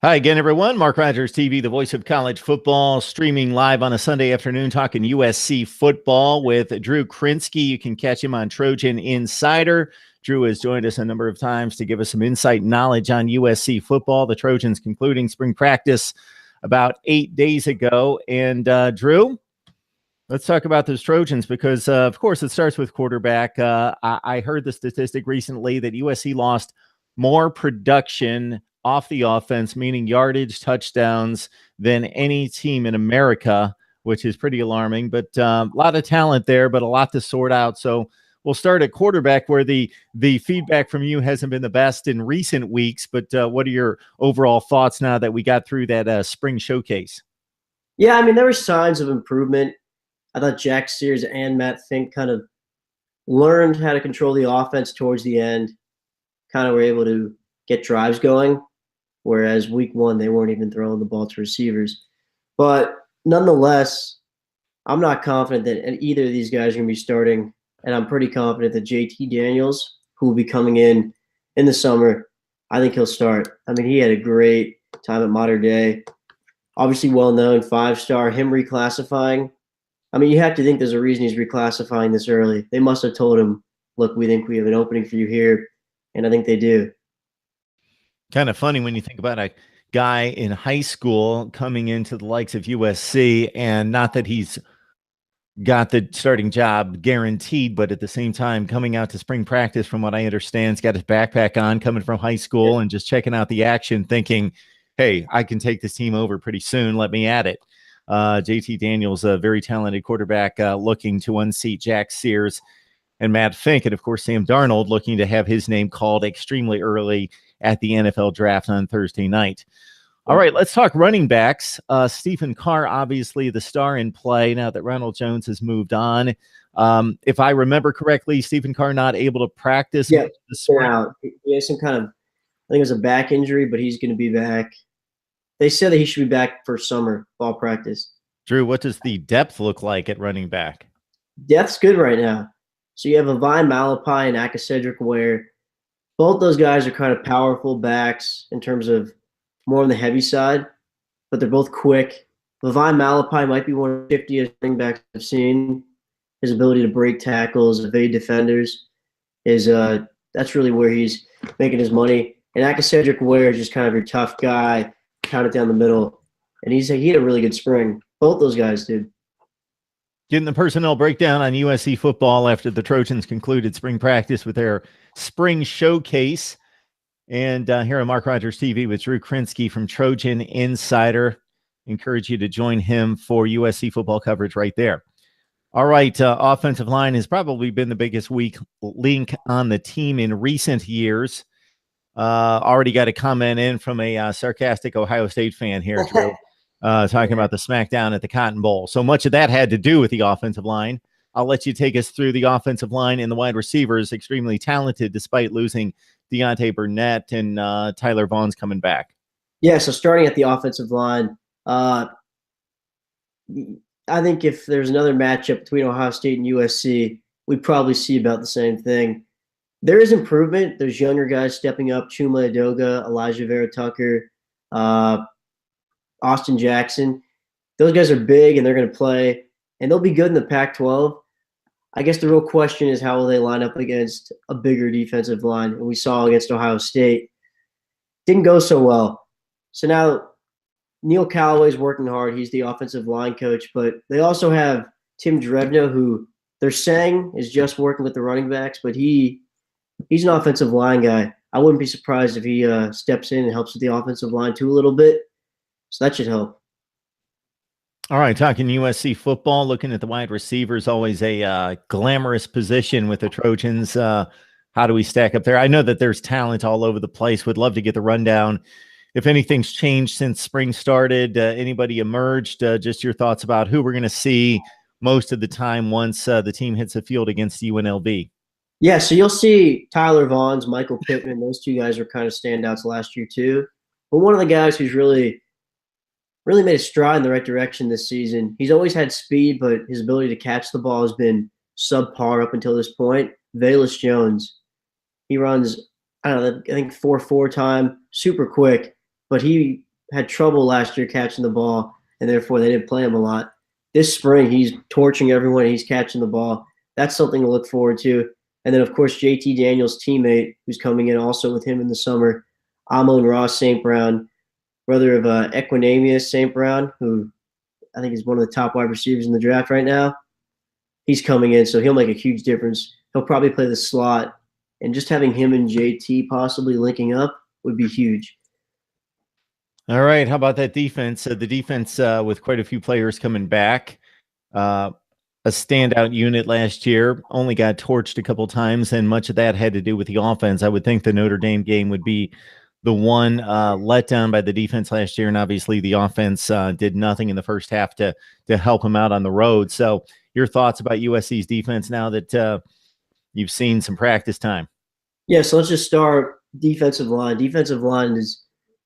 Hi again, everyone. Mark Rogers TV, the voice of college football, streaming live on a Sunday afternoon, talking USC football with Drew Krinsky. You can catch him on Trojan Insider. Drew has joined us a number of times to give us some insight and knowledge on USC football. The Trojans concluding spring practice about 8 days ago. And Drew, let's talk about those Trojans because, of course, it starts with quarterback. I heard the statistic recently that USC lost more production off the offense, meaning yardage, touchdowns, than any team in America, which is pretty alarming. But a lot of talent there, but a lot to sort out. So we'll start at quarterback, where the feedback from you hasn't been the best in recent weeks. But what are your overall thoughts now that we got through that spring showcase? Yeah, I mean, there were signs of improvement. I thought Jack Sears and Matt Fink kind of learned how to control the offense towards the end, kind of were able to get drives going, whereas week one, they weren't even throwing the ball to receivers. But nonetheless, I'm not confident that either of these guys are going to be starting, and I'm pretty confident that JT Daniels, who will be coming in the summer, I think he'll start. I mean, he had a great time at Modern Day. Obviously well-known, five-star, him reclassifying. I mean, you have to think there's a reason he's reclassifying this early. They must have told him, look, we think we have an opening for you here, and I think they do. Kind of funny when you think about a guy in high school coming into the likes of USC, and not that he's got the starting job guaranteed, but at the same time coming out to spring practice, from what I understand, he's got his backpack on, coming from high school, and just checking out the action, thinking, hey, I can take this team over pretty soon. Let me at it. JT Daniels, a very talented quarterback, looking to unseat Jack Sears and Matt Fink. And of course, Sam Darnold looking to have his name called extremely early at the NFL draft on Thursday night. All right, let's talk running backs. Stephen Carr, obviously the star in play now that Ronald Jones has moved on. If I remember correctly, Stephen Carr not able to practice. Yeah, he has some kind of, I think it was a back injury, but he's going to be back. They said that he should be back for summer fall practice. Drew, what does the depth look like at running back? Depth's good right now. So you have Avine Malapai and Akacedric Ware. Both those guys are kind of powerful backs in terms of more on the heavy side, but they're both quick. Avine Malapai might be one of the 50th running backs I've seen. His ability to break tackles, evade defenders, is that's really where he's making his money. And Akacedric Ware is just kind of your tough guy, count it down the middle. And he had a really good spring. Both those guys did. Getting the personnel breakdown on USC football after the Trojans concluded spring practice with their spring showcase. And here on Mark Rogers TV with Drew Krinsky from Trojan Insider. Encourage you to join him for USC football coverage right there. All right, offensive line has probably been the biggest weak link on the team in recent years. Already got a comment in from a sarcastic Ohio State fan here, Drew. Talking about the smackdown at the Cotton Bowl. So much of that had to do with the offensive line. I'll let you take us through the offensive line and the wide receivers. Extremely talented despite losing Deontay Burnett, and Tyler Vaughn's coming back. Yeah, so starting at the offensive line, I think if there's another matchup between Ohio State and USC, we'd probably see about the same thing. There is improvement. There's younger guys stepping up, Chuma Edoga, Elijah Vera Tucker, Austin Jackson. Those guys are big, and they're going to play, and they'll be good in the Pac-12. I guess the real question is how will they line up against a bigger defensive line? And we saw against Ohio State. Didn't go so well. So now Neil Callaway's working hard. He's the offensive line coach. But they also have Tim Drevno, who they're saying is just working with the running backs, but he's an offensive line guy. I wouldn't be surprised if he steps in and helps with the offensive line too a little bit. So that should help. All right, talking USC football, looking at the wide receivers, always a glamorous position with the Trojans. How do we stack up there? I know that there's talent all over the place. Would love to get the rundown. If anything's changed since spring started, anybody emerged, just your thoughts about who we're going to see most of the time once the team hits the field against UNLV. Yeah, so you'll see Tyler Vaughn's, Michael Pittman. Those two guys were kind of standouts last year too. But one of the guys who's really made a stride in the right direction this season. He's always had speed, but his ability to catch the ball has been subpar up until this point. Velus Jones. He runs, I don't know, I think 4.4 time, super quick, but he had trouble last year catching the ball, and therefore they didn't play him a lot. This spring, he's torching everyone. He's catching the ball. That's something to look forward to. And then, of course, JT Daniels' teammate, who's coming in also with him in the summer, Amon-Ra St. Brown, brother of Equinemius St. Brown, who I think is one of the top wide receivers in the draft right now. He's coming in, so he'll make a huge difference. He'll probably play the slot, and just having him and JT possibly linking up would be huge. All right. How about that defense? The defense with quite a few players coming back. A standout unit last year, only got torched a couple times, and much of that had to do with the offense. I would think the Notre Dame game would be the one let down by the defense last year, and obviously the offense did nothing in the first half to help them out on the road. So your thoughts about USC's defense now that you've seen some practice time? Yeah, so let's just start defensive line. Defensive line is,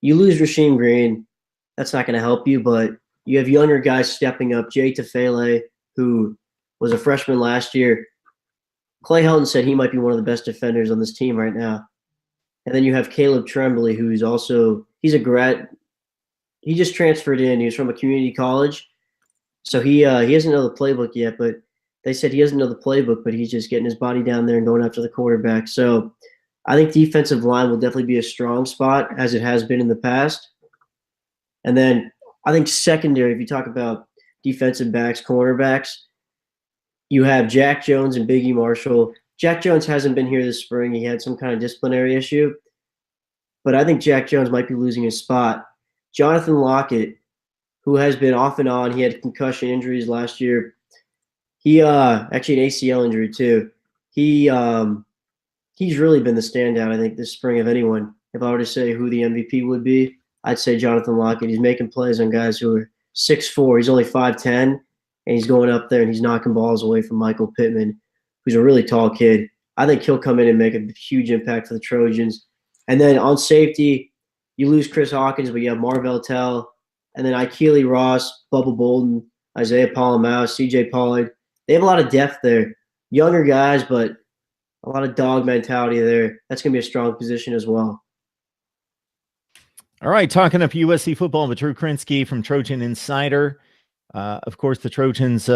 you lose Rasheem Green, that's not going to help you, but you have younger guys stepping up. Jay Tufele, who was a freshman last year. Clay Helton said he might be one of the best defenders on this team right now. And then you have Caleb Tremblay, who's also, he's a grad. He just transferred in. He was from a community college. So he doesn't know the playbook yet, but they said he doesn't know the playbook, but he's just getting his body down there and going after the quarterback. So I think defensive line will definitely be a strong spot, as it has been in the past. And then I think secondary, if you talk about defensive backs, cornerbacks, you have Jack Jones and Biggie Marshall. Jack Jones hasn't been here this spring. He had some kind of disciplinary issue. But I think Jack Jones might be losing his spot. Jonathan Lockett, who has been off and on, he had concussion injuries last year. He actually an ACL injury too. He's really been the standout, I think, this spring of anyone. If I were to say who the MVP would be, I'd say Jonathan Lockett. He's making plays on guys who are 6'4". He's only 5'10", and he's going up there and he's knocking balls away from Michael Pittman, who's a really tall kid. I think he'll come in and make a huge impact for the Trojans. And then on safety, you lose Chris Hawkins, but you have Marvell Tell, and then Ikeli Ross, Bubba Bolden, Isaiah Polymouse, CJ Pollard. They have a lot of depth there. Younger guys, but a lot of dog mentality there. That's going to be a strong position as well. All right, talking up USC football with Drew Krinsky from Trojan Insider. Of course, the Trojans'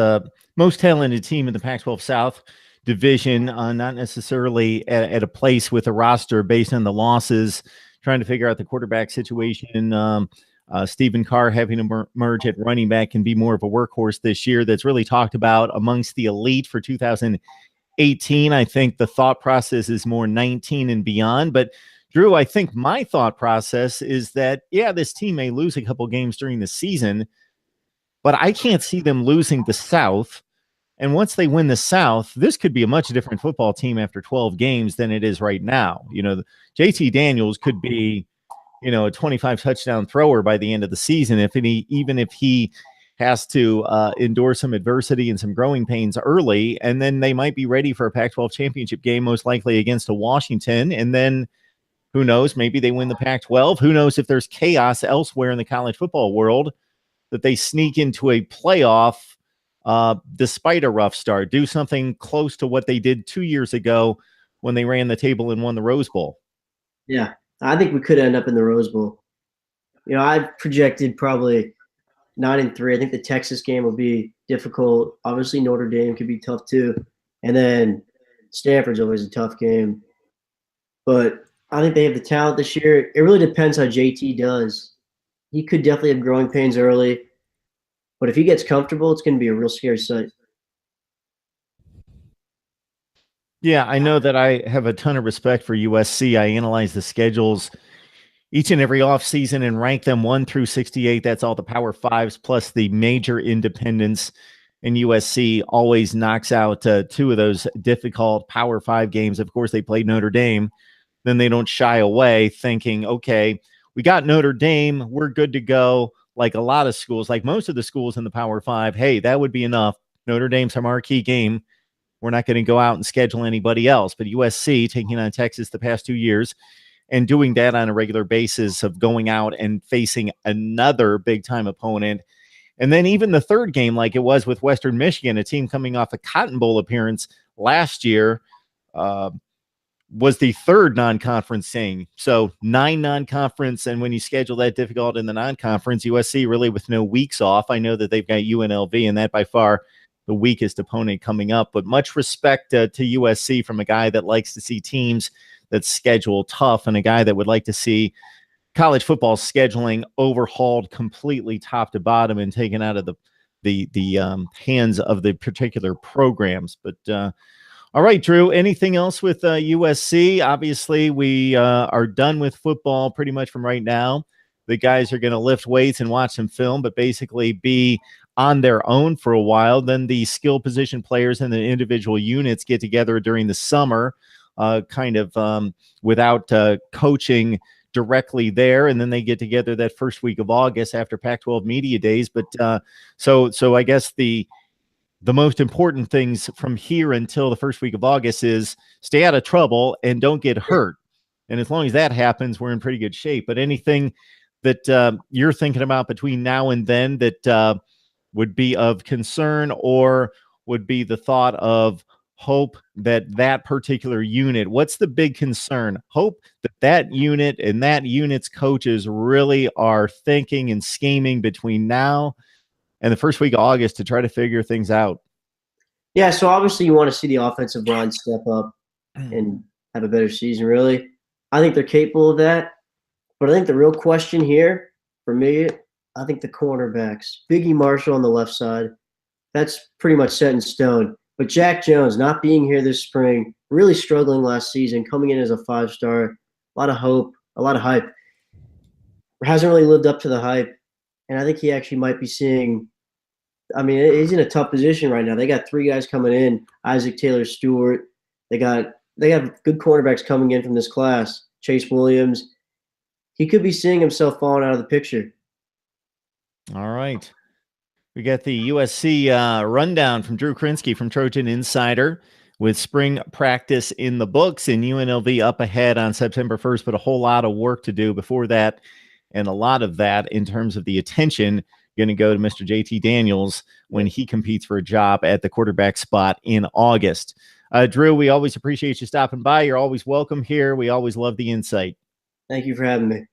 most talented team in the Pac-12 South division, not necessarily at a place with a roster based on the losses, trying to figure out the quarterback situation. Stephen Carr having to merge at running back and be more of a workhorse this year. That's really talked about amongst the elite for 2018. I think the thought process is more 19 and beyond. But Drew, I think my thought process is that, yeah, this team may lose a couple games during the season, but I can't see them losing the South. And once they win the South, this could be a much different football team after 12 games than it is right now. You know, JT Daniels could be, you know, a 25 touchdown thrower by the end of the season, even if he has to endure some adversity and some growing pains early, and then they might be ready for a Pac-12 championship game, most likely against a Washington, and then who knows, maybe they win the Pac-12. Who knows if there's chaos elsewhere in the college football world that they sneak into a playoff despite a rough start, do something close to what they did 2 years ago when they ran the table and won the Rose Bowl. Yeah, I think we could end up in the Rose Bowl. You know, I projected probably 9-3. I think the Texas game will be difficult. Obviously, Notre Dame could be tough too. And then Stanford's always a tough game. But I think they have the talent this year. It really depends how JT does. He could definitely have growing pains early. But if he gets comfortable, it's going to be a real scary sight. Yeah, I know that I have a ton of respect for USC. I analyze the schedules each and every offseason and rank them 1 through 68. That's all the Power Fives plus the major independents. And USC always knocks out 2 of those difficult Power 5 games. Of course, they played Notre Dame. Then they don't shy away thinking, okay, we got Notre Dame. We're good to go. Like a lot of schools, like most of the schools in the Power 5, hey, that would be enough. Notre Dame's our marquee game. We're not going to go out and schedule anybody else. But USC taking on Texas the past 2 years and doing that on a regular basis of going out and facing another big-time opponent. And then even the third game, like it was with Western Michigan, a team coming off a Cotton Bowl appearance last year, was the third non-conference thing. So 9 non-conference, and when you schedule that difficult in the non-conference, USC really with no weeks off. I know that they've got UNLV, and that by far the weakest opponent coming up. But much respect to USC from a guy that likes to see teams that schedule tough, and a guy that would like to see college football scheduling overhauled completely top to bottom and taken out of the hands of the particular programs. But all right, Drew, anything else with USC? Obviously, we are done with football pretty much from right now. The guys are going to lift weights and watch some film, but basically be on their own for a while. Then the skill position players and the individual units get together during the summer, without coaching directly there, and then they get together that first week of August after Pac-12 media days. But so I guess the most important things from here until the first week of August is stay out of trouble and don't get hurt. And as long as that happens, we're in pretty good shape. But anything that you're thinking about between now and then that would be of concern, or would be the thought of hope that particular unit, what's the big concern? Hope that unit and that unit's coaches really are thinking and scheming between now and the first week of August to try to figure things out. Yeah, so obviously you want to see the offensive line step up and have a better season, really. I think they're capable of that. But I think the real question here, for me, I think the cornerbacks. Biggie Marshall on the left side, that's pretty much set in stone. But Jack Jones not being here this spring, really struggling last season, coming in as a 5-star, a lot of hope, a lot of hype. Hasn't really lived up to the hype. And I think he actually might be seeing – I mean, he's in a tough position right now. They got 3 guys coming in, Isaac Taylor-Stewart. They have good cornerbacks coming in from this class, Chase Williams. He could be seeing himself falling out of the picture. All right. We got the USC rundown from Drew Krinsky from Trojan Insider, with spring practice in the books and UNLV up ahead on September 1st, but a whole lot of work to do before that. And a lot of that in terms of the attention going to go to Mr. JT Daniels when he competes for a job at the quarterback spot in August. Drew, we always appreciate you stopping by. You're always welcome here. We always love the insight. Thank you for having me.